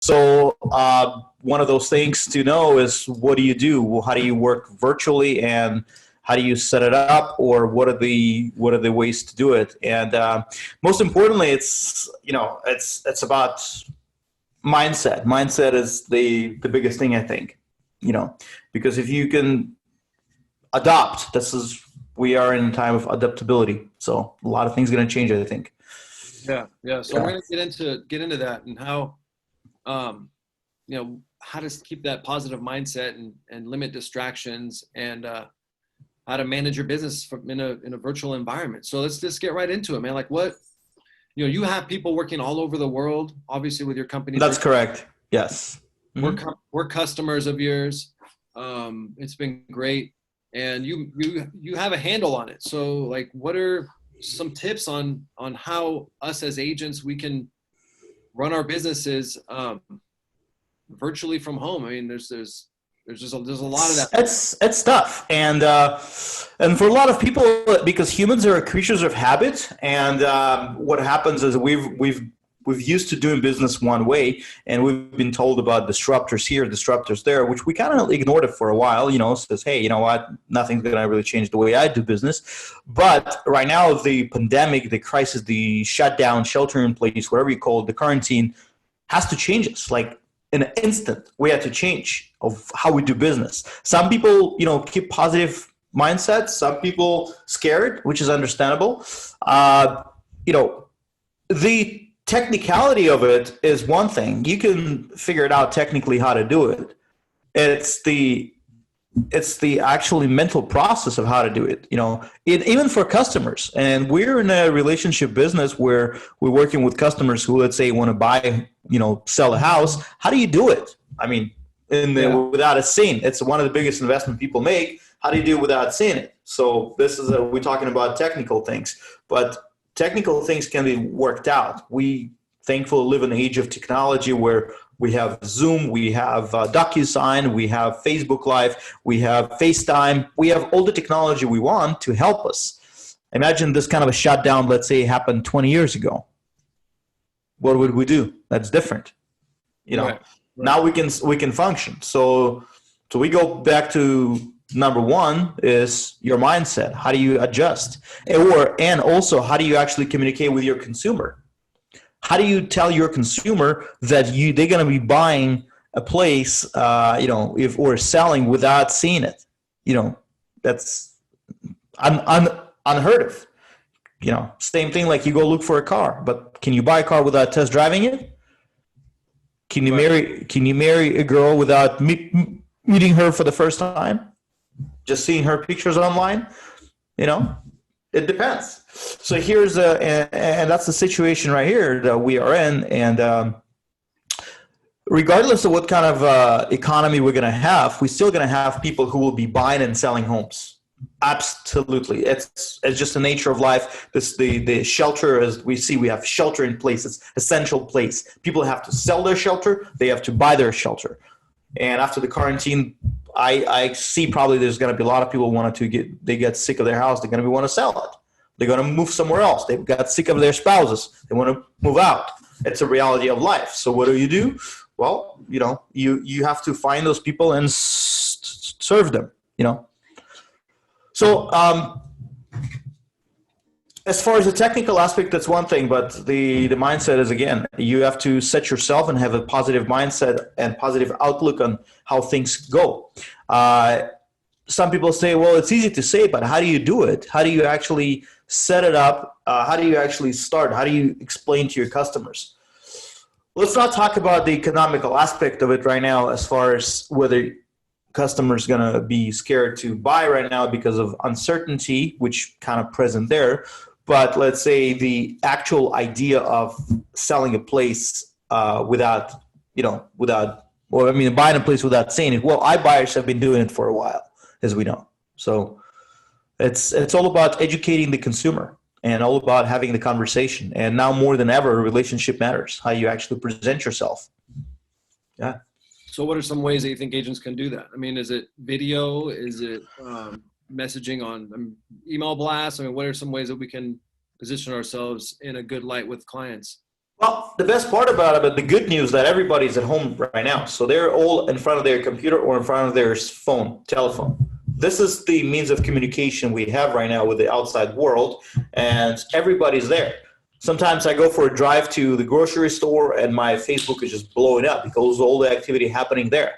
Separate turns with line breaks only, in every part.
So one of those things to know is, what do you do? Well, how do you work virtually, and how do you set it up, or what are the ways to do it? And most importantly, it's about mindset. Mindset is the biggest thing, I think. Because if you can adopt, we are in a time of adaptability. So a lot of things are going to change, I think.
Yeah, yeah. So we're gonna get into that, and how how to keep that positive mindset, and limit distractions, and how to manage your business in a virtual environment. So let's just get right into it, man. Like, what, you have people working all over the world, obviously, with your company.
That's correct. Yes.
Mm-hmm. We're customers of yours. It's been great, and you have a handle on it. So, like, what are some tips on how us as agents, we can run our businesses virtually from home? I mean, there's a lot of that.
It's tough, and for a lot of people, because humans are creatures of habit, and what happens is we've used to doing business one way, and we've been told about disruptors here, disruptors there, which we kind of ignored it for a while. Says, hey, you know what? Nothing's going to really change the way I do business. But right now, the pandemic, the crisis, the shutdown, shelter in place, whatever you call it, the quarantine, has to change us. Like, in an instant, we had to change of how we do business. Some people, keep positive mindsets. Some people scared, which is understandable. The technicality of it is one thing. You can figure it out technically how to do it. It's the actually mental process of how to do it, even for customers. And we're in a relationship business where we're working with customers who, let's say, want to buy, sell a house. How do you do it? I mean, without a scene, it's one of the biggest investment people make. How do you do it without seeing it? So we're talking about technical things, but technical things can be worked out. We thankfully live in an age of technology where we have Zoom, we have DocuSign, we have Facebook Live, we have FaceTime. We have all the technology we want to help us. Imagine this kind of a shutdown, let's say, happened 20 years ago. What would we do? That's different. Right. Now we can function. So we go back to number one is your mindset. How do you adjust? And also, how do you actually communicate with your consumer? How do you tell your consumer that they're going to be buying a place, or selling without seeing it? That's unheard of. Same thing like you go look for a car, but can you buy a car without test driving it? Can you marry a girl without meeting her for the first time? Just seeing her pictures online? It depends. So and that's the situation right here that we are in. And regardless of what kind of economy we're going to have, we're still going to have people who will be buying and selling homes. Absolutely. It's just the nature of life. The shelter, as we see, we have shelter in place. It's essential place. People have to sell their shelter. They have to buy their shelter. And after the quarantine, I see probably there's going to be a lot of people they get sick of their house. They're going to want to sell it. They're going to move somewhere else. They've got sick of their spouses. They want to move out. It's a reality of life. So what do? Well, you have to find those people and serve them, So as far as the technical aspect, that's one thing, but the mindset is, again, you have to set yourself and have a positive mindset and positive outlook on how things go. Some people say, well, it's easy to say, but how do you do it? How do you actually set it up? How do you actually start? How do you explain to your customers? Let's not talk about the economical aspect of it right now, as far as whether customers going to be scared to buy right now because of uncertainty, which kind of present there. But let's say the actual idea of selling a place buying a place without seeing it. Well, iBuyers have been doing it for a while, as we know. So it's all about educating the consumer and all about having the conversation. And now more than ever, a relationship matters, how you actually present yourself. Yeah.
So what are some ways that you think agents can do that? I mean, is it video? Is it messaging on email blasts? I mean, what are some ways that we can position ourselves in a good light with clients?
Well, the best part about it, but the good news that everybody's at home right now. So they're all in front of their computer or in front of their phone, telephone. This is the means of communication we have right now with the outside world, and everybody's there. Sometimes I go for a drive to the grocery store and my Facebook is just blowing up because all the activity happening there.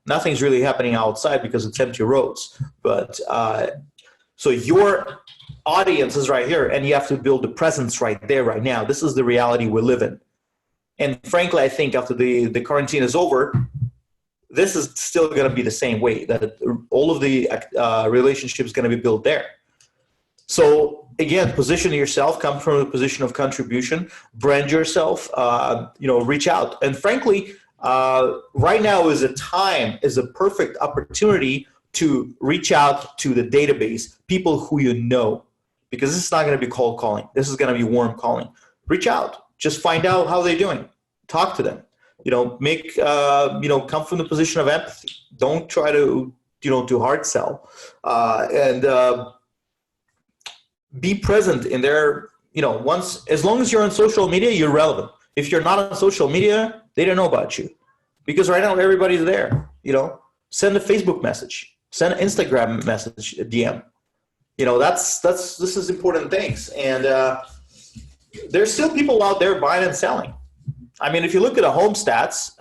Nothing's really happening outside because it's empty roads. But so your audience is right here, and you have to build a presence right there, right now. This is the reality we live in. And frankly, I think after the quarantine is over, this is still going to be the same way, that all of the relationships going to be built there. So again, position yourself, come from a position of contribution, brand yourself, reach out. And frankly, right now is a perfect opportunity to reach out to the database, people who you know, because this is not going to be cold calling. This is going to be warm calling. Reach out, just find out how they're doing, talk to them. Come from the position of empathy. Don't try to hard sell, and be present in their, as long as you're on social media, you're relevant. If you're not on social media, they don't know about you, because right now everybody's there. Send a Facebook message, send an Instagram message, a DM. This is important things, and there's still people out there buying and selling. I mean, if you look at the home stats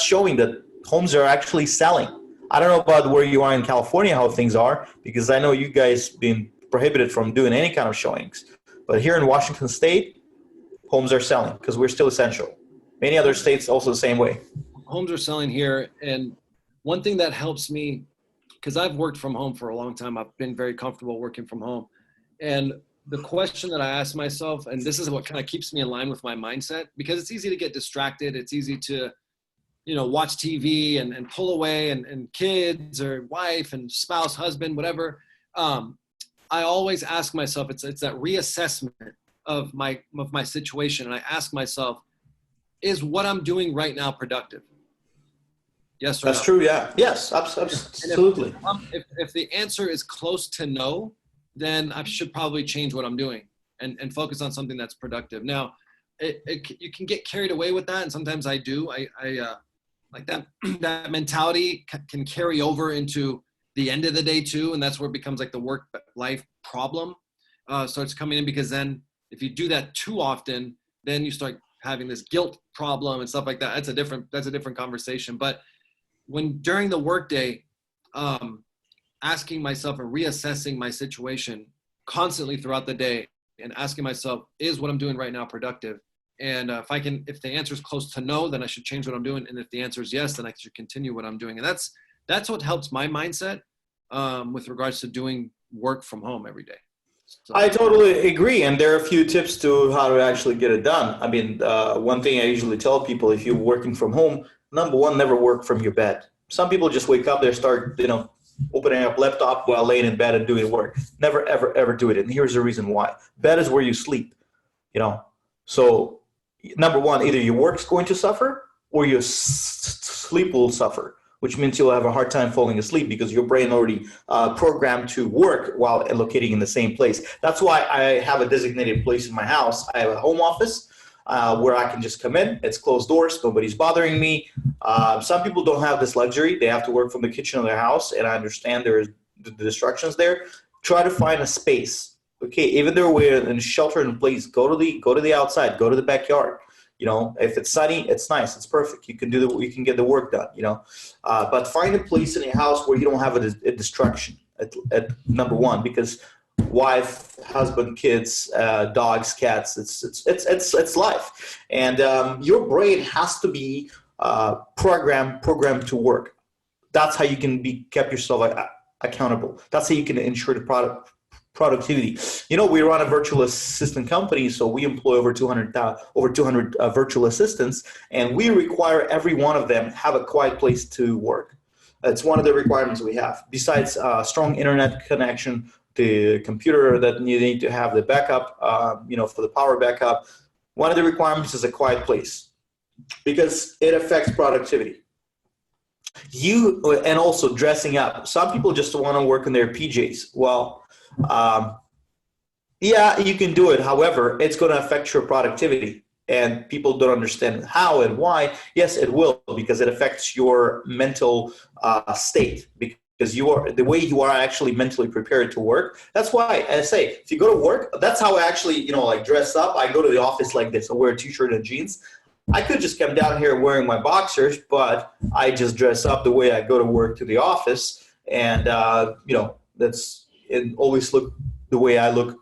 showing that homes are actually selling. I don't know about where you are in California, how things are, because I know you guys been prohibited from doing any kind of showings. But here in Washington State, homes are selling because we're still essential. Many other states also the same way.
Homes are selling here. And one thing that helps me, because I've worked from home for a long time, I've been very comfortable working from home. And the question that I ask myself, and this is what kind of keeps me in line with my mindset, because it's easy to get distracted. It's easy to, watch TV and pull away and kids or wife and spouse, husband, whatever. I always ask myself, it's that reassessment of my situation. And I ask myself, is what I'm doing right now productive? Yes or no?
That's true. Yeah. Yes, absolutely.
If the answer is close to no, then I should probably change what I'm doing and focus on something that's productive. Now, you can get carried away with that, and sometimes I do. I like that mentality can carry over into the end of the day too, and that's where it becomes like the work-life problem starts coming in, because then if you do that too often, then you start having this guilt problem and stuff like that. That's a different conversation. But when during the workday, asking myself and reassessing my situation constantly throughout the day and asking myself, is what I'm doing right now productive? And if the answer is close to no, then I should change what I'm doing. And if the answer is yes, then I should continue what I'm doing. And that's what helps my mindset with regards to doing work from home every day. So.
I totally agree. And there are a few tips to how to actually get it done. I mean, one thing I usually tell people, if you're working from home, number one, never work from your bed. Some people just wake up, they start, opening up laptop while laying in bed and doing work. Never, ever, ever do it. And here's the reason why. Bed is where you sleep, So number one, either your work's going to suffer or your sleep will suffer, which means you'll have a hard time falling asleep because your brain already programmed to work while locating in the same place. That's why I have a designated place in my house. I have a home office where I can just come in. It's closed doors. Nobody's bothering me. Some people don't have this luxury. They have to work from the kitchen of their house, and I understand there's the distractions there. Try to find a space. Okay, even though we're in shelter in place, go to the outside, go to the backyard. If it's sunny, it's nice, it's perfect. You can get the work done. But find a place in your house where you don't have a distraction. At number one, because wife, husband, kids, dogs, cats, it's life, and your brain has to be programmed to work. That's how you can kept yourself accountable. That's how you can ensure the productivity. We run a virtual assistant company, so we employ over 200 virtual assistants, and we require every one of them have a quiet place to work. It's one of the requirements we have. Besides strong internet connection, the computer that you need to have the backup, for the power backup, one of the requirements is a quiet place because it affects productivity. And also dressing up. Some people just want to work in their PJs. Well, Yeah, you can do it. However, it's going to affect your productivity, and people don't understand how and why. Yes, it will, because it affects your mental state. Because you are the way you are actually mentally prepared to work. That's why I say if you go to work, that's how I actually like dress up. I go to the office like this. I wear a t-shirt and jeans. I could just come down here wearing my boxers, but I just dress up the way I go to work to the office, and that's it. Always look the way I look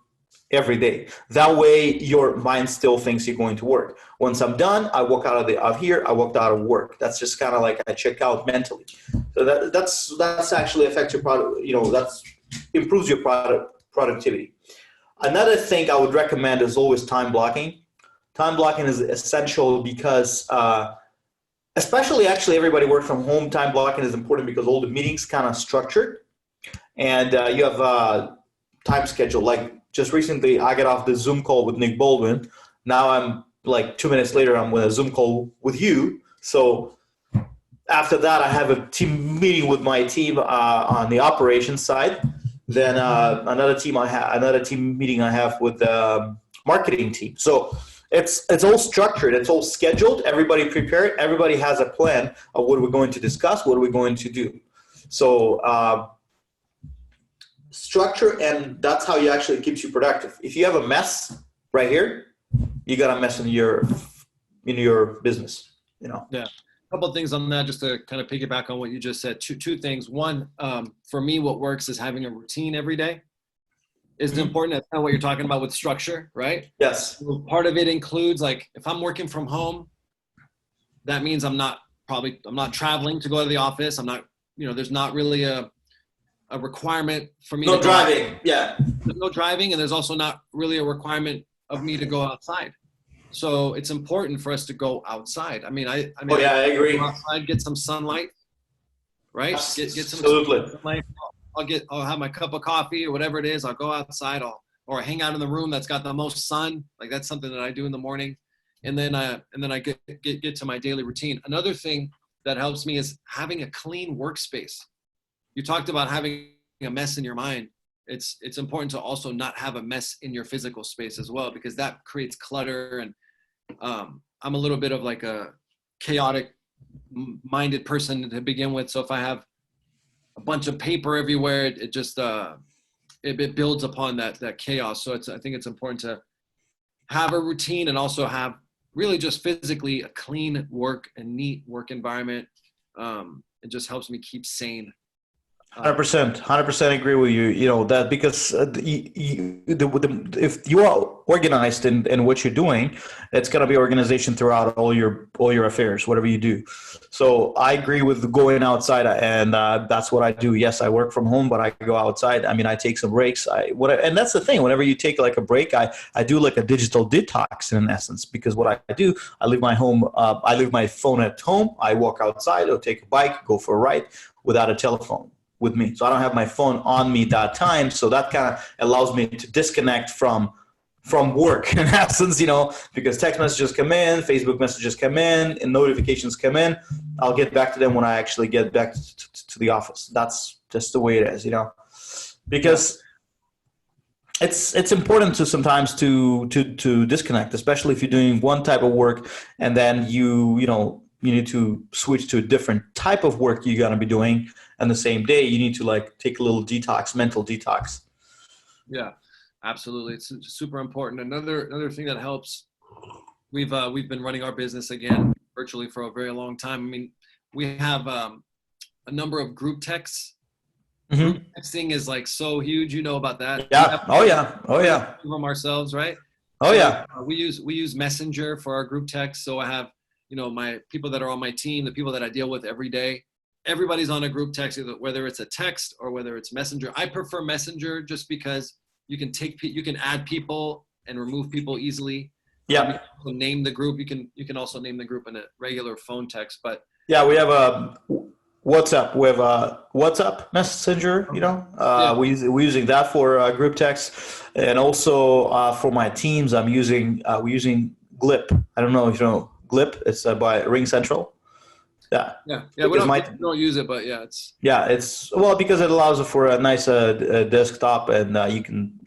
every day. That way, your mind still thinks you're going to work. Once I'm done, I walk out here. I walked out of work. That's just kind of like I check out mentally. So that's actually affects your product. That's improves your productivity. Another thing I would recommend is always time blocking. Time blocking is essential because, especially actually everybody work from home. Time blocking is important because all the meetings kind of structured, and you have a time schedule. Like just recently, I got off the Zoom call with Nick Baldwin. Now I'm like 2 minutes later, I'm with a Zoom call with you. So after that, I have a team meeting with my team on the operations side. Then another team meeting I have with the marketing team. So it's all structured. It's all scheduled. Everybody prepared. Everybody has a plan of what we're going to discuss. What are we going to do? So structure, and that's how you actually keeps you productive. If you have a mess right here, you got a mess in your business.
Yeah. A couple of things on that, just to kind of piggyback on what you just said. Two things. One, for me, what works is having a routine every day. Is important. That's kind of what you're talking about with structure, right?
Yes.
So part of it includes, like, if I'm working from home, that means I'm not traveling to go to the office. I'm not, there's not really a requirement for me.
No driving. Yeah.
There's no driving, and there's also not really a requirement of me to go outside. So it's important for us to go outside. I agree. Go outside, get some sunlight, right? Get some sunlight. I'll have my cup of coffee or whatever it is. I'll go outside, or hang out in the room that's got the most sun. Like, that's something that I do in the morning, and then I get to my daily routine. Another thing that helps me is having a clean workspace. You talked about having a mess in your mind. It's important to also not have a mess in your physical space as well, because that creates clutter. And I'm a little bit of like a chaotic minded person to begin with. So if I have a bunch of paper everywhere, it just it builds upon that chaos. So I think it's important to have a routine, and also have really just physically a clean work and neat work environment. It just helps me keep sane.
100% agree with you. That because if you are organized in what you're doing, it's going to be organization throughout all your affairs, whatever you do. So I agree with going outside, and that's what I do. Yes, I work from home, but I go outside. I take some breaks. And that's the thing. Whenever you take like a break, I do like a digital detox in essence, because what I do, I leave my phone at home. I walk outside or take a bike, go for a ride without a telephone with me. So I don't have my phone on me that time. So that kind of allows me to disconnect from work in essence, because text messages come in, Facebook messages come in, and notifications come in. I'll get back to them when I actually get back to the office. That's just the way it is, because it's important to sometimes to disconnect, especially if you're doing one type of work and then you need to switch to a different type of work you're going to be doing. And the same day, you need to like take a little detox, mental detox.
Yeah, absolutely. It's super important. Another thing that helps, we've been running our business again virtually for a very long time. We have a number of group texts.
Mm-hmm.
Group texting is like so huge. You know about that.
Yeah. Oh yeah.
From ourselves, right?
Oh yeah.
We use Messenger for our group text. So I have my people that are on my team, the people that I deal with every day. Everybody's on a group text, whether it's a text or whether it's Messenger. I prefer Messenger just because you can add people and remove people easily.
Yeah.
You can name the group. You can also name the group in a regular phone text. But
yeah, we have a WhatsApp. We have a WhatsApp Messenger. We're using that for group text, and also for my teams, we're using Glip. I don't know if you know Glip. It's by Ring Central. Yeah.
Yeah. Yeah.
Because
We don't use it, but yeah, it's.
yeah, it's well because it allows for a nice desktop, and you can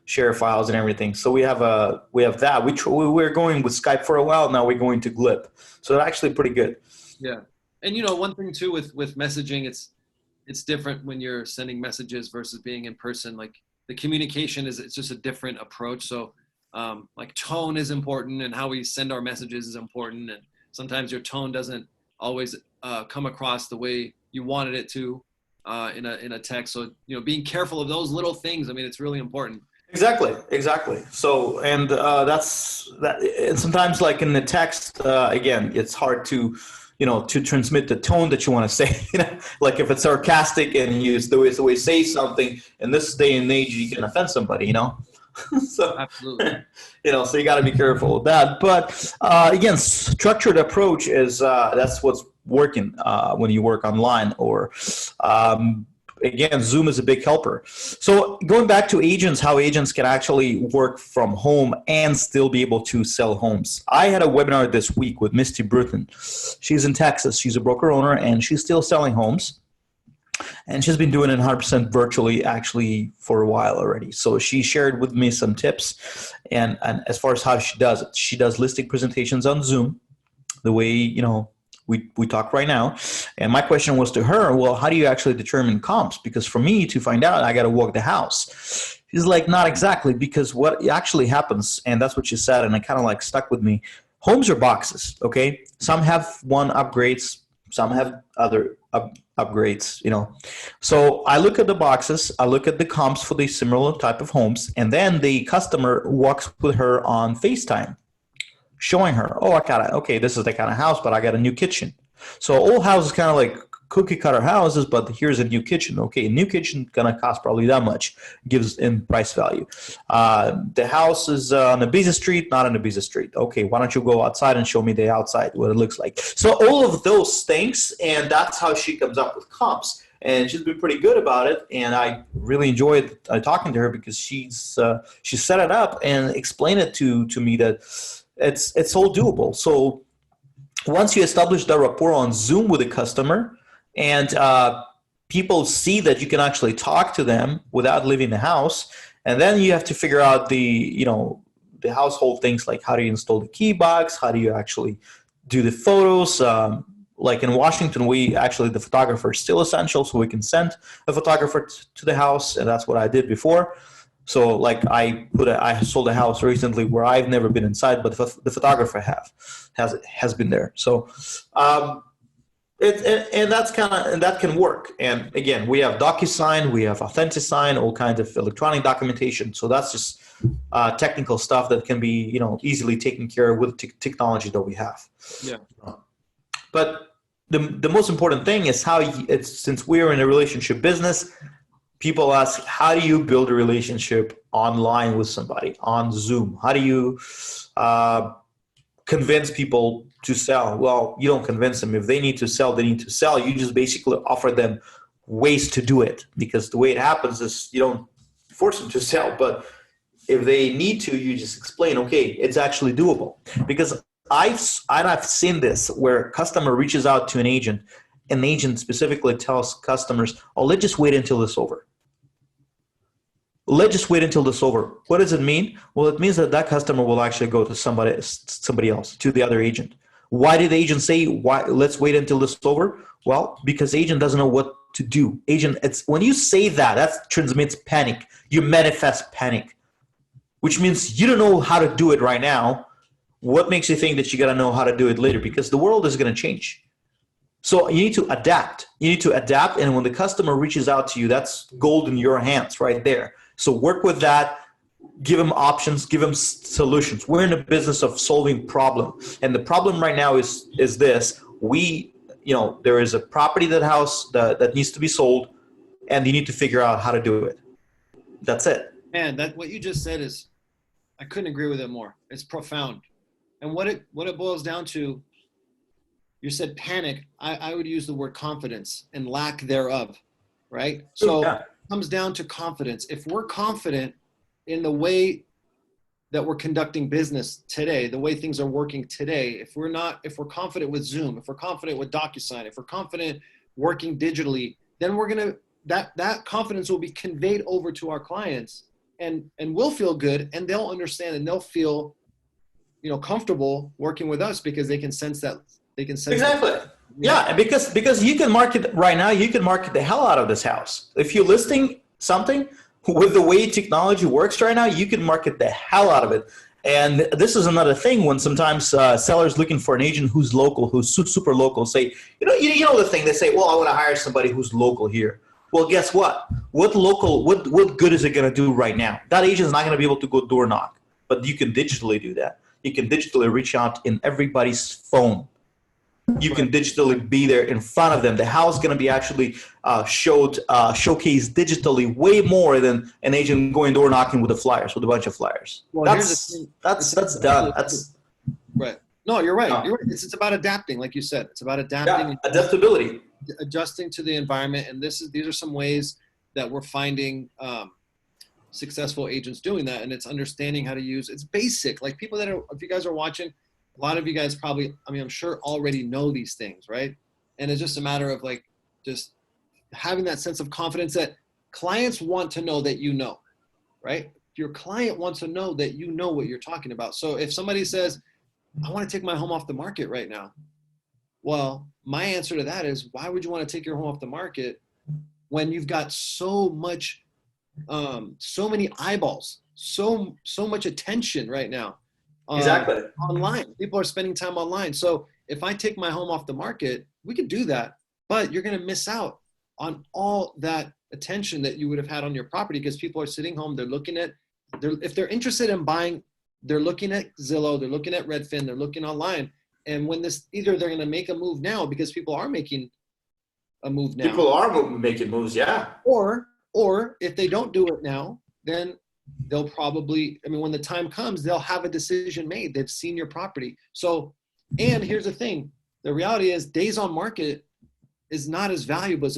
share files and everything. So we have that. We're going with Skype for a while now. We're going to Glip, so it's actually pretty good.
Yeah. And one thing too with messaging, it's different when you're sending messages versus being in person. Like the communication it's just a different approach. So like tone is important, and how we send our messages is important. And sometimes your tone doesn't always come across the way you wanted it to in a text. So being careful of those little things. I mean, it's really important.
Exactly. So, and that's that. And sometimes, like in the text, again, it's hard to, to transmit the tone that you want to say. Like if it's sarcastic and you the way say something in this day and age, you can offend somebody. So,
Absolutely.
so you got to be careful with that. But again, structured approach is that's what's working when you work online, or again, Zoom is a big helper. So going back to agents, how agents can actually work from home and still be able to sell homes. I had a webinar this week with Misty Bruton. She's in Texas. She's a broker owner, and she's still selling homes. And she's been doing it 100% virtually actually for a while already. So she shared with me some tips. And as far as how she does it, she does listing presentations on Zoom the way, we talk right now. And my question was to her, well, how do you actually determine comps? Because for me to find out, I got to walk the house. She's like, not exactly, because what actually happens, and that's what she said, and it kind of like stuck with me. Homes are boxes, okay? Some have one upgrades, some have other upgrades, So I look at the boxes, I look at the comps for the similar type of homes, and then the customer walks with her on FaceTime, showing her, okay, this is the kind of house, but I got a new kitchen. So old house is kind of like cookie cutter houses, but here's a new kitchen. Okay, a new kitchen gonna cost probably that much, gives in price value. The house is on a busy street, not on a busy street. Okay, why don't you go outside and show me the outside, what it looks like. So all of those things, and that's how she comes up with comps. And she's been pretty good about it, and I really enjoyed talking to her because she set it up and explained it to me that it's all doable. So once you establish the rapport on Zoom with a customer, and people see that you can actually talk to them without leaving the house, and then you have to figure out the household things like how do you install the key box, how do you actually do the photos. Like in Washington, the photographer is still essential, so we can send a photographer to the house, and that's what I did before. So like I sold a house recently where I've never been inside, but the photographer has been there. So that can work. And again, we have DocuSign, we have AuthentiSign, all kinds of electronic documentation. So that's just technical stuff that can be easily taken care of with technology that we have.
Yeah.
But the most important thing is since we're in a relationship business. People ask, how do you build a relationship online with somebody on Zoom? How do you convince people to sell? Well, you don't convince them. If they need to sell, they need to sell. You just basically offer them ways to do it, because the way it happens is you don't force them to sell. But if they need to, you just explain, okay, it's actually doable. Because I've seen this where a customer reaches out to an agent, and the agent specifically tells customers, oh, let's just wait until it's over. Let's just wait until this is over. What does it mean? Well, it means that customer will actually go to somebody else, to the other agent. Why did the agent say, let's wait until this is over? Well, because the agent doesn't know what to do. When you say that transmits panic. You manifest panic, which means you don't know how to do it right now. What makes you think that you got to know how to do it later? Because the world is going to change. So you need to adapt. And when the customer reaches out to you, that's gold in your hands right there. So work with that, give them options, give them solutions. We're in the business of solving problems. And the problem right now is this. There is a property that needs to be sold, and you need to figure out how to do it. That's it.
Man, what you just said I couldn't agree with it more. It's profound. And what it boils down to, you said panic. I would use the word confidence and lack thereof, right? So yeah. It comes down to confidence. If we're confident in the way that we're conducting business today, the way things are working today, if we're confident with Zoom, if we're confident with DocuSign, if we're confident working digitally, then that confidence will be conveyed over to our clients, and we'll feel good, and they'll understand, and they'll feel, comfortable working with us because they can sense that.
Exactly. Yeah, because you can market right now, you can market the hell out of this house. If you're listing something with the way technology works right now, you can market the hell out of it. And this is another thing when sometimes sellers looking for an agent who's local, who's super local, say, you know the thing, they say, well, I want to hire somebody who's local here. Well, guess what? What good is it going to do right now? That agent is not going to be able to go door knock, but you can digitally do that. You can digitally reach out in everybody's phone. You can digitally be there in front of them. The house is going to be actually showcased digitally way more than an agent going door knocking with a bunch of flyers. Well, that's done. That's
right. No, you're right. No. You're right. It's about adapting, like you said. It's about adapting.
Yeah, adaptability.
Adjusting to the environment, and these are some ways that we're finding successful agents doing that, and it's understanding how to use. It's basic. Like people if you guys are watching. A lot of you guys probably, I'm sure already know these things, right? And it's just a matter of just having that sense of confidence that clients want to know that right? Your client wants to know that you know what you're talking about. So if somebody says, I want to take my home off the market right now. Well, my answer to that is, why would you want to take your home off the market when you've got so many eyeballs, so much attention right now?
Exactly.
Online. People are spending time online. So if I take my home off the market, we could do that, but you're going to miss out on all that attention that you would have had on your property because people are sitting home. If they're interested in buying, they're looking at Zillow, they're looking at Redfin, they're looking online. And when either they're going to make a move now because people are making a move now.
People are making moves, yeah.
Or if they don't do it now, then they'll probably, when the time comes, they'll have a decision made. They've seen your property. So, and here's the thing. The reality is days on market is not as valuable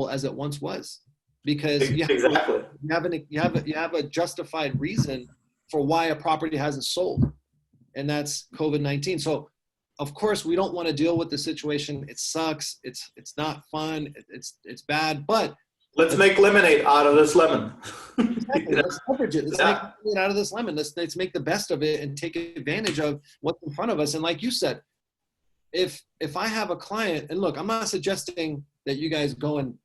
as it once was, because you have a justified reason for why a property hasn't sold. And that's COVID-19. So of course we don't want to deal with the situation. It sucks. It's not fun. It's bad, but
let's make lemonade out of this lemon.
Exactly. Let's leverage it. Let's make lemonade out of this lemon. Let's make the best of it and take advantage of what's in front of us. And like you said, if I have a client, and look, I'm not suggesting that you guys go and,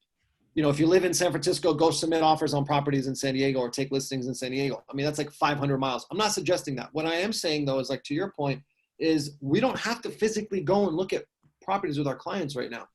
if you live in San Francisco, go submit offers on properties in San Diego or take listings in San Diego. That's like 500 miles. I'm not suggesting that. What I am saying though is, like, to your point, is we don't have to physically go and look at properties with our clients right now.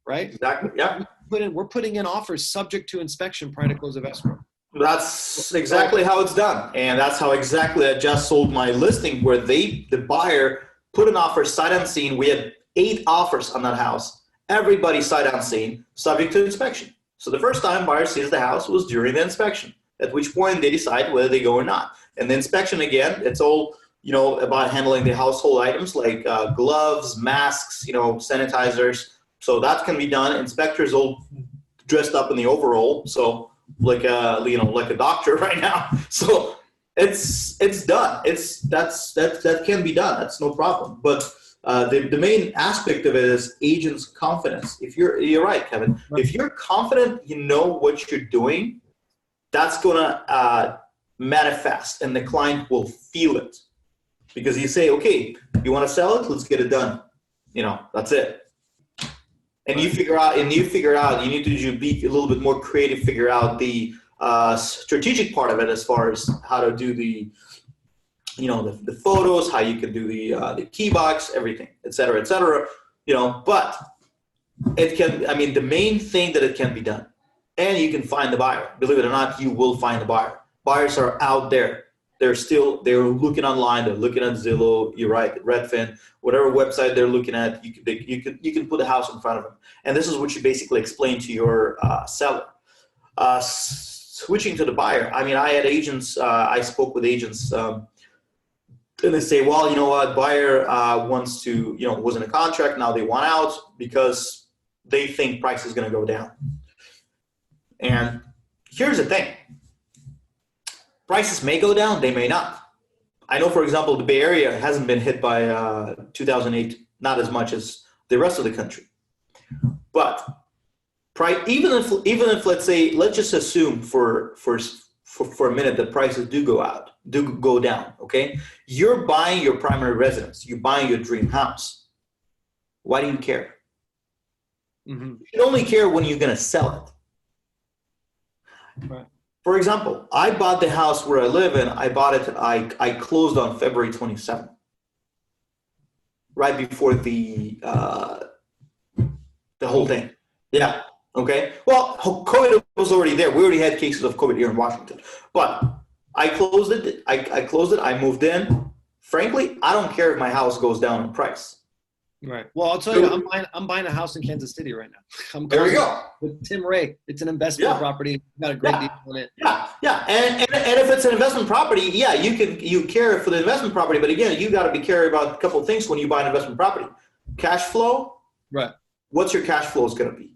Right?
Exactly. Yeah.
We're putting in offers subject to inspection prior to close of escrow.
That's exactly how it's done. And that's how exactly I just sold my listing, where the buyer put an offer sight unseen. We had 8 offers on that house. Everybody sight unseen, subject to inspection. So the first time buyer sees the house was during the inspection, at which point they decide whether they go or not. And the inspection, again, it's all, about handling the household items like gloves, masks, sanitizers. So that can be done. Inspectors all dressed up in the overall, so like a doctor right now. So it's done. That can be done. That's no problem. But the main aspect of it is agents' confidence. If you're right, Kevin. If you're confident, you know what you're doing, that's gonna manifest, and the client will feel it, because you say, okay, you want to sell it? Let's get it done. That's it. And you figure out, you need to be a little bit more creative, figure out the strategic part of it, as far as how to do the photos, how you can do the key box, everything, et cetera, but it can, the main thing that it can be done, and you can find the buyer. Believe it or not, you will find the buyer. Buyers are out there. They're looking online. They're looking at Zillow. You're right, Redfin, whatever website they're looking at. You can put a house in front of them, and this is what you basically explain to your seller. Switching to the buyer, I had agents. I spoke with agents, and they say, well, you know what, buyer wants to, was in a contract. Now they want out because they think price is going to go down. And here's the thing. Prices may go down, they may not. I know, for example, the Bay Area hasn't been hit by 2008, not as much as the rest of the country. But even if let's just assume for a minute that prices do go down. Okay, you're buying your primary residence, you're buying your dream house. Why do you care?
Mm-hmm.
You should only care when you're going to sell it.
Right.
For example, I bought the house where I live in. I closed on February 27th, right before the whole thing. Yeah. Okay. Well, COVID was already there. We already had cases of COVID here in Washington, but I closed it. I closed it. I moved in. Frankly, I don't care if my house goes down in price.
Right. Well, I'll tell you, I'm buying a house in Kansas City right now.
There you go.
With Tim Ray. It's an investment property. Got a great deal on it.
Yeah. And if it's an investment property, yeah, you care for the investment property, but again, you got to be careful about a couple of things when you buy an investment property. Cash flow.
Right.
What's your cash flow is going to be?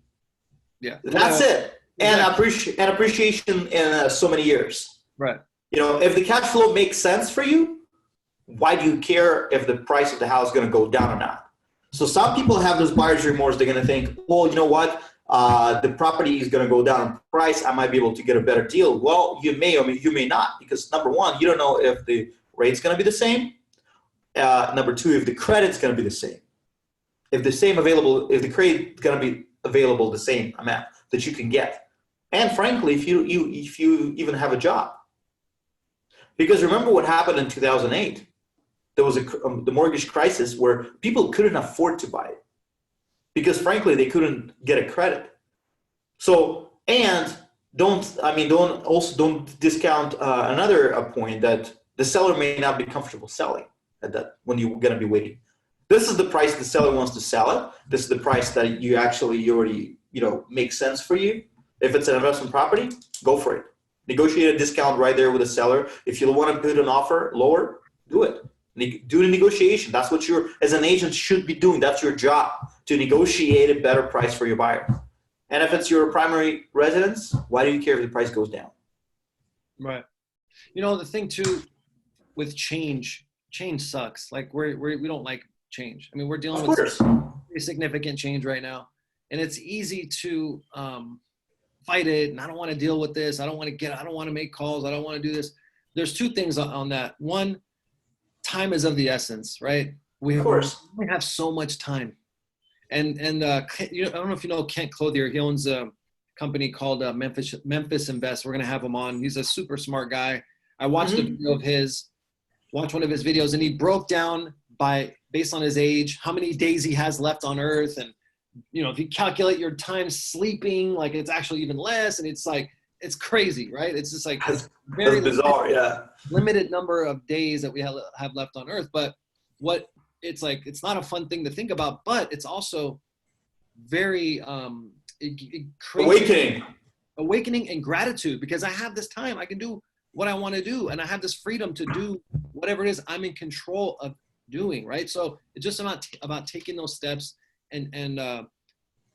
Yeah.
That's it. And appreciation in so many years.
Right.
You know, if the cash flow makes sense for you, why do you care if the price of the house is going to go down or not? So some people have this buyer's remorse. They're going to think, well, you know what? The property is going to go down in price. I might be able to get a better deal. Well, you may or you may not, because number one, you don't know if the rate's going to be the same. Number two, if the credit's going to be the same. If the credit's going to be available the same amount that you can get. And frankly, if you even have a job. Because remember what happened in 2008. There was the mortgage crisis where people couldn't afford to buy it because, frankly, they couldn't get a credit. So, and don't discount another point that the seller may not be comfortable selling at that when you're going to be waiting. This is the price the seller wants to sell it. This is the price that you already makes sense for you. If it's an investment property, go for it. Negotiate a discount right there with the seller. If you want to put an offer lower, do it. Do the negotiation. That's what as an agent should be doing. That's your job, to negotiate a better price for your buyer. And if it's your primary residence, why do you care if the price goes down?
Right. You know, the thing too with change sucks. Like we don't like change. I mean, we're dealing with pretty significant change right now, and it's easy to fight it. And I don't want to deal with this. I don't want to make calls. I don't want to do this. There's two things on that. One, time is of the essence, right? We have so much time. And I don't know if you know Kent Clothier. He owns a company called Memphis Invest. We're going to have him on. He's a super smart guy. I watched a video of watched one of his videos, and he broke down based on his age, how many days he has left on Earth. And, if you calculate your time sleeping, like it's actually even less. And it's like, it's crazy, right? It's just like
that's very bizarre,
limited number of days that we have left on Earth. But it's like, it's not a fun thing to think about, but it's also very awakening and gratitude, because I have this time. I can do what I want to do, and I have this freedom to do whatever it is I'm in control of doing, right? So it's just about taking those steps and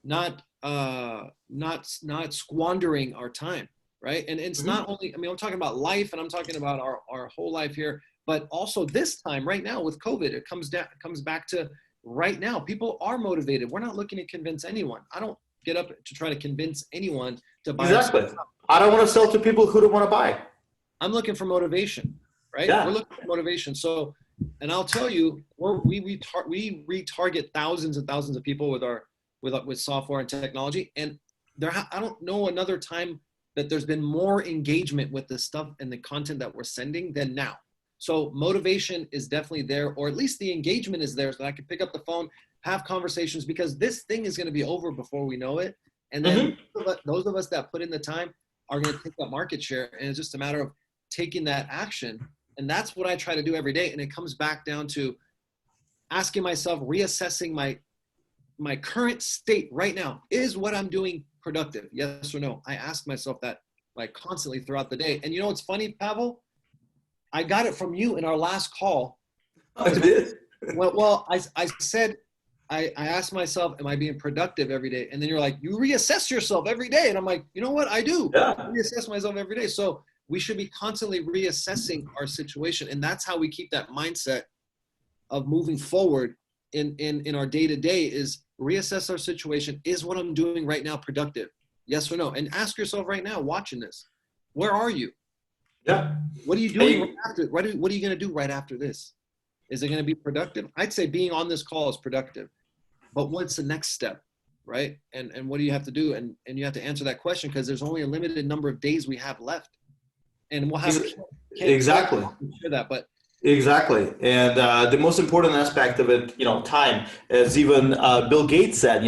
not squandering our time, right? And it's not only, I'm talking about life, and I'm talking about our whole life here, but also this time right now with COVID, it comes back to right now. People are motivated. We're not looking to convince anyone. I don't get up to try to convince anyone to buy.
Exactly. I don't want to sell to people who don't want to buy.
I'm looking for motivation, right?
Yeah.
We're looking for motivation. So, and I'll tell you, we retarget thousands and thousands of people with software and technology. And I don't know another time that there's been more engagement with the stuff and the content that we're sending than now. So motivation is definitely there, or at least the engagement is there, so that I can pick up the phone, have conversations, because this thing is going to be over before we know it. And then those of us that put in the time are going to pick up market share. And it's just a matter of taking that action. And that's what I try to do every day. And it comes back down to asking myself, reassessing my current state right now. Is what I'm doing productive? Yes or no? I ask myself that like constantly throughout the day. And you know what's funny, Pavel? I got it from you in our last call.
I did.
Well, I said, I asked myself, am I being productive every day? And then you're like, you reassess yourself every day. And I'm like, you know what? I do.
Yeah.
I reassess myself every day. So we should be constantly reassessing our situation. And that's how we keep that mindset of moving forward in our day-to-day, is reassess our situation. Is what I'm doing right now productive? Yes or no? And ask yourself right now, watching this, where are you?
Yeah.
What are you doing right after? What are you going to do right after this? Is it going to be productive? I'd say being on this call is productive. But what's the next step, right? And what do you have to do? And you have to answer that question, because there's only a limited number of days we have left. And we'll have
exactly
share that, but
exactly. And the most important aspect of it, time, as even Bill Gates said,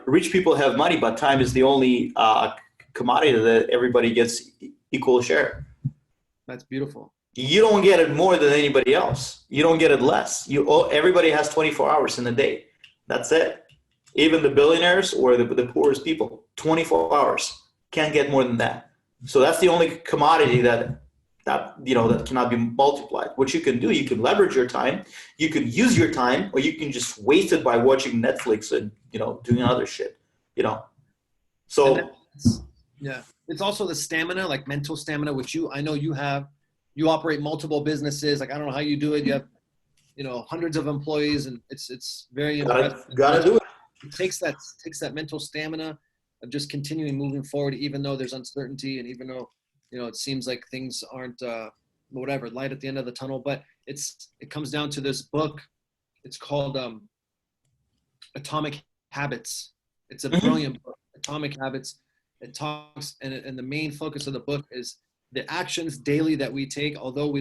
rich people have money, but time is the only commodity that everybody gets equal share.
That's beautiful.
You don't get it more than anybody else. You don't get it less. Everybody has 24 hours in a day. That's it. Even the billionaires or the poorest people, 24 hours. Can't get more than that. So that's the only commodity that cannot be multiplied. What you can do, you can leverage your time, you can use your time, or you can just waste it by watching Netflix and doing other shit. So
yeah, it's also the stamina, like mental stamina, which I know you have. You operate multiple businesses. Like, I don't know how you do it. You have hundreds of employees, and it's very impressive.
Gotta do it.
It takes that mental stamina of just continuing moving forward, even though there's uncertainty, and even though it seems like things aren't light at the end of the tunnel. But it comes down to this book. It's called Atomic Habits. It's a brilliant book, Atomic Habits. It talks, and the main focus of the book is the actions daily that we take. Although we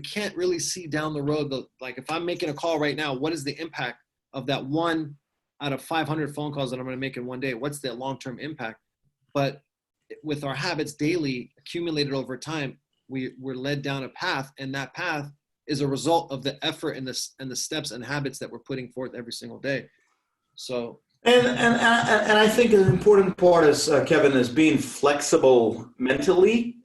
can't really see down the road. Like, if I'm making a call right now, what is the impact of that one out of 500 phone calls that I'm going to make in one day? What's the long-term impact? But with our habits daily accumulated over time, we're led down a path, and that path is a result of the effort and the steps and habits that we're putting forth every single day. So.
And I think an important part is, Kevin, is being flexible mentally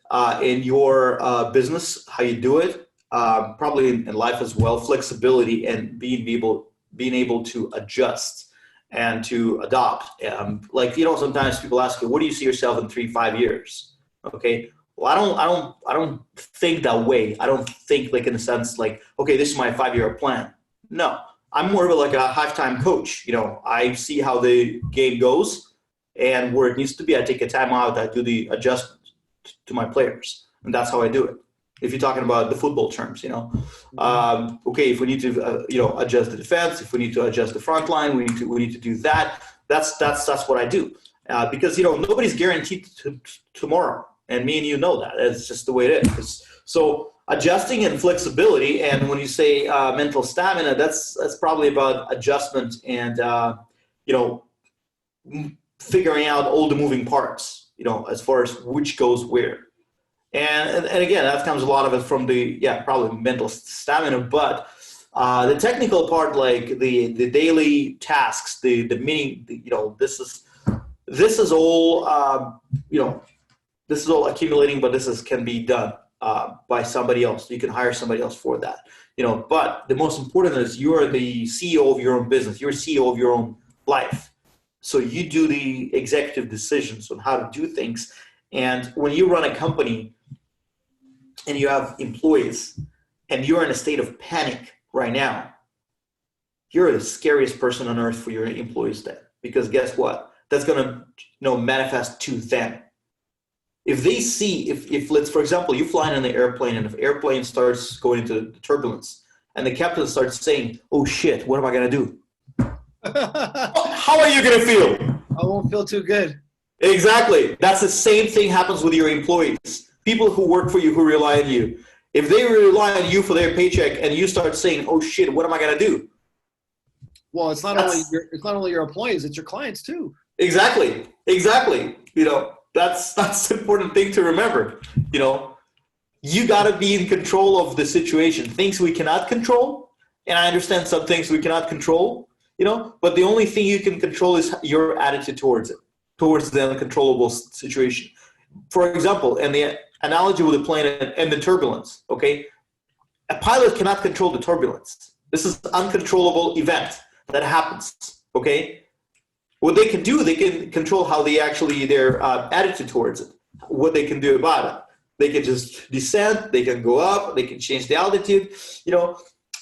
in your business, how you do it, probably in life as well. Flexibility and being able to adjust and to adopt. Sometimes people ask you, "What do you see yourself in 3-5 years?" Okay. Well, I don't think that way. I don't think like in the sense like, okay, this is my 5-year plan. No. I'm more of like a halftime coach. I see how the game goes and where it needs to be. I take a time out. I do the adjustment to my players, and that's how I do it. If you're talking about the football terms, okay, if we need to, adjust the defense, if we need to adjust the front line, we need to do that. That's what I do, because nobody's guaranteed tomorrow, and me and you know that. It's just the way it is. So. Adjusting and flexibility, and when you say mental stamina, that's probably about adjustment and figuring out all the moving parts, as far as which goes where. And again, that comes a lot of it from probably mental stamina, but the technical part, like the daily tasks, the meaning, this is all this is all accumulating, but can be done by somebody else. You can hire somebody else for that, but the most important is you're the CEO of your own business. You're CEO of your own life. So you do the executive decisions on how to do things. And when you run a company and you have employees and you're in a state of panic right now, you're the scariest person on earth for your employees then, because guess what? That's going to manifest to them. If they see, if let's, for example, you fly in an airplane and if airplane starts going into turbulence and the captain starts saying, "Oh shit, what am I going to do?" How are you going to feel?
I won't feel too good.
Exactly. That's the same thing happens with your employees. People who work for you, who rely on you. If they rely on you for their paycheck and you start saying, "Oh shit, what am I going to do?"
Well, it's not only your employees, it's your clients too.
Exactly. That's the important thing to remember. You got to be in control of the situation. Things we cannot control, and I understand some things we cannot control, but the only thing you can control is your attitude towards the uncontrollable situation. For example, and the analogy with the plane and the turbulence, okay? A pilot cannot control the turbulence. This is an uncontrollable event that happens, okay? What they can do, they can control how their attitude towards it. what they can do about it. They can just descend, they can go up, they can change the altitude,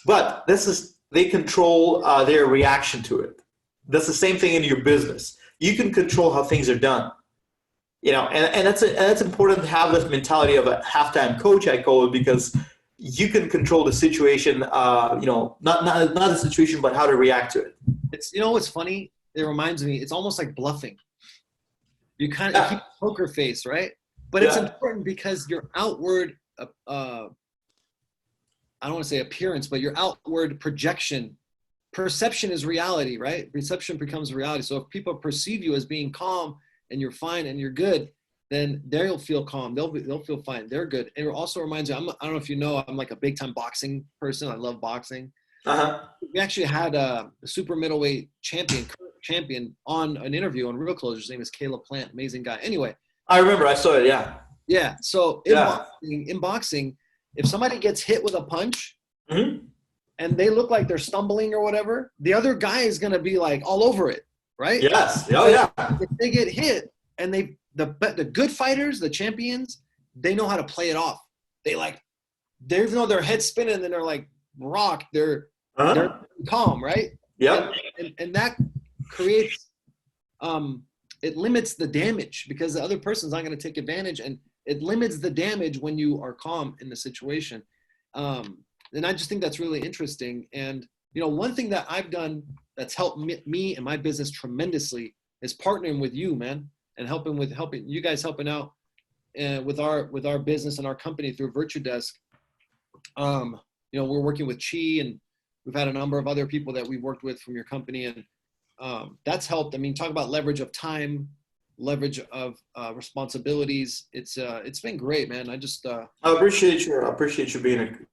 but they control their reaction to it. That's the same thing in your business. You can control how things are done. And that's important to have this mentality of a halftime coach, I call it, because you can control the situation, not the situation, but how to react to it.
It's, what's funny? It reminds me, it's almost like bluffing. You kind of keep a poker face, right? But it's important because your outward, I don't want to say appearance, but your outward perception is reality, right? Perception becomes reality. So if people perceive you as being calm and you're fine and you're good, then they'll feel calm. They'll feel fine. They're good. And it also reminds me, I don't know if you know, I'm like a big time boxing person. I love boxing. We actually had a super middleweight champion on an interview on Real Closers. His name is Caleb Plant. Amazing guy. Anyway.
I remember. I saw it. Yeah.
Yeah. So in boxing, if somebody gets hit with a punch and they look like they're stumbling or whatever, the other guy is going to be like all over it. Right?
Yes. Oh, yeah.
If they get hit and the good fighters, the champions, they know how to play it off. Even though their head's spinning and they're like rock, they're calm, right?
Yeah.
And that creates, it limits the damage because the other person's not going to take advantage, and it limits the damage when you are calm in the situation. And I just think that's really interesting. And, one thing that I've done that's helped me and my business tremendously is partnering with you, man, and helping you guys helping out with our business and our company through VirtueDesk. We're working with Chi, and we've had a number of other people that we've worked with from your company, and that's helped. I mean, talk about leverage of time, leverage of responsibilities. It's been great, man. I appreciate
you being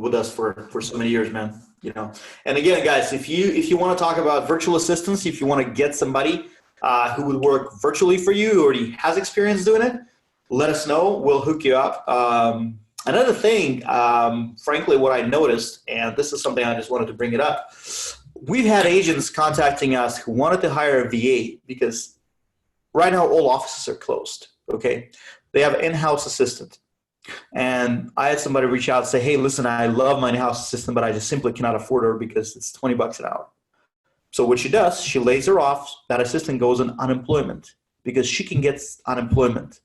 with us for so many years, man. And again, guys, if you want to talk about virtual assistants, if you want to get somebody who would work virtually for you, who already has experience doing it, let us know. We'll hook you up. Another thing, frankly, what I noticed, and this is something I just wanted to bring it up, we've had agents contacting us who wanted to hire a VA because right now all offices are closed, okay? They have an in-house assistant. And I had somebody reach out and say, hey, listen, I love my in-house assistant, but I just simply cannot afford her because it's $20 an hour. So what she does, she lays her off. That assistant goes on unemployment because she can get unemployment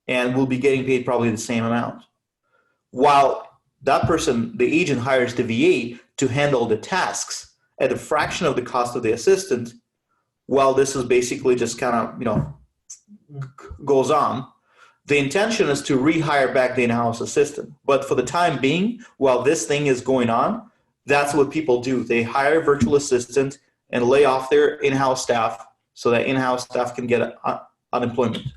and will be getting paid probably the same amount. While that person, the agent, hires the VA to handle the tasks at a fraction of the cost of the assistant, while this is basically just kind of, goes on. The intention is to rehire back the in-house assistant. But for the time being, while this thing is going on, that's what people do. They hire a virtual assistant and lay off their in-house staff so that in-house staff can get unemployment.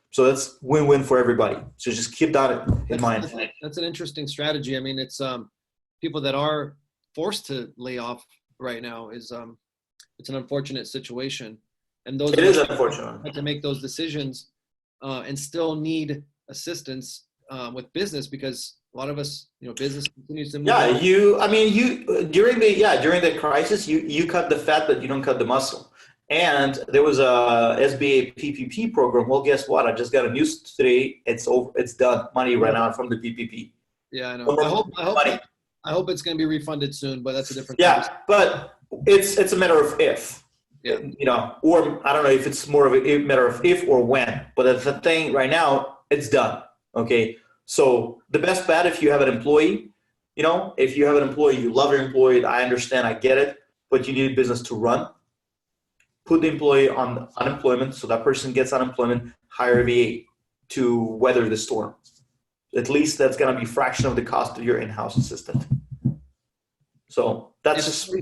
So that's win-win for everybody. So just keep that in mind.
That's an interesting strategy. I mean, it's people that are forced to lay off right now is it's an unfortunate situation. And those
it is unfortunate.
Have to make those decisions and still need assistance with business because a lot of us, business continues to move.
Yeah, during the crisis, you cut the fat, but you don't cut the muscle. And there was a SBA PPP program. Well, guess what? I just got a news today. It's over. It's done. Money ran out from the PPP.
Yeah, I know. I hope it's going to be refunded soon, but that's a different.
Yeah, but it's a matter of if.
Yeah.
Or I don't know if it's more of a matter of if or when. But that's the thing. Right now, it's done. Okay. So the best bet, if you have an employee, if you have an employee, you love your employee. I understand. I get it. But you need business to run. Put the employee on unemployment so that person gets unemployment, hire a VA to weather the storm. At least that's going to be a fraction of the cost of your in-house assistant. So that's just,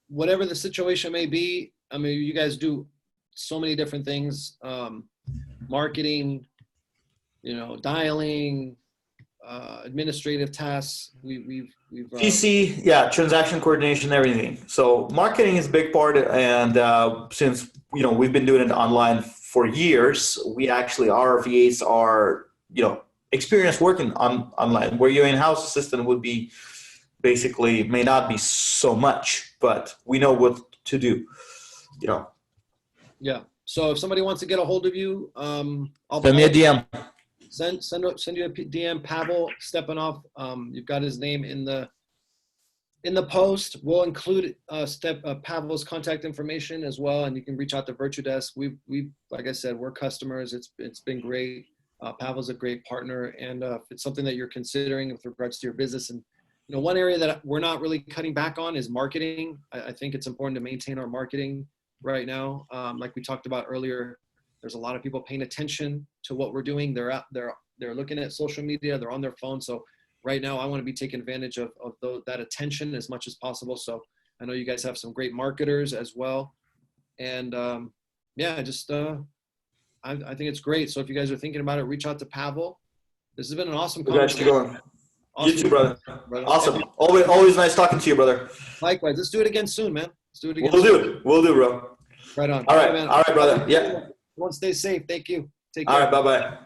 Whatever the situation may be, I mean, you guys do so many different things, marketing, dialing, administrative tasks. We've
PC, transaction coordination, everything. So marketing is a big part, and since we've been doing it online for years, our VAs are experienced working online. Where your in-house assistant would be basically may not be so much, but we know what to do.
Yeah. So if somebody wants to get a hold of you, I'll
Send me a DM.
send you a DM. Pavel Stepanov. You've got his name in the post. We'll include Pavel's contact information as well, and you can reach out to VirtueDesk. We like I said, we're customers. It's been great. Pavel's a great partner, and if it's something that you're considering with regards to your business, and one area that we're not really cutting back on is marketing. I think it's important to maintain our marketing right now. Like we talked about earlier, there's a lot of people paying attention to what we're doing. They're looking at social media. They're on their phone. So right now, I want to be taking advantage of that attention as much as possible. So I know you guys have some great marketers as well, and I think it's great. So if you guys are thinking about it, reach out to Pavel. This has been an awesome conversation.
Awesome. You too, brother. Awesome. Always nice talking to you, brother.
Likewise. Let's do it again soon, man. Let's do it again.
We'll do, bro.
Right on.
All right, man. All right, brother. Yeah.
Everyone stay safe. Thank you. Take
care.
care.
All right, bye-bye.